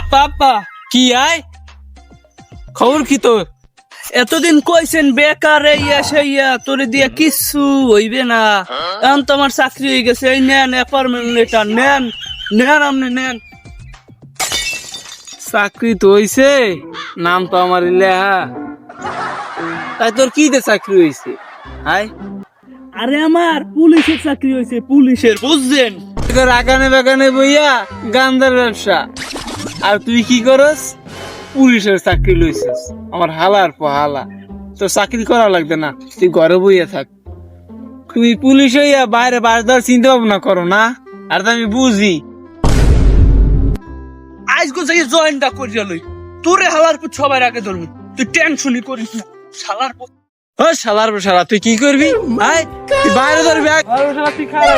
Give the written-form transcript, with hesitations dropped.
আপা আপা কি আয় খবর কি তোর? এতদিন কইছেন বেকার ইয়া সেইয়া তোরে দিয়া কিচ্ছু হইবে না। এখন তো আমার চাকরি হয়ে গেছে, এই নেন অ্যাপার্টমেন্ট লেটার নেন নেন আপনি নেন। চাকরি তো হইছে, নাম তো আমার লেহা। তাই তোর কি দে চাকরি হইছে? আয় আরে আমার পুলিশের চাকরি হয়েছে, পুলিশের বুঝছেন। তোর আগানে বাগানে বইয়া গান্দার ব্যবসা, আর তুই কি করস? পুলিশের চাকরি লইছিস। আমার হালার হালা, তোর চাকরি করা লাগবে না, তুই ঘরে বইয়া থাক। তুমি পুলিশ হইয়া বাইরে বাস দেওয়ার চিন্তা ভাবনা করো না, আর তো আমি বুঝি। আজ গো যাই জয়েনটা করিয়া লই, তোরে হালার পুত সবাই আগে ধরবো, তুই টেনশনই করিস না। শালার পুত ও শালার শালা, তুই কি করবি? আয় তুই বাইরে ধরবি। তুই খারাপ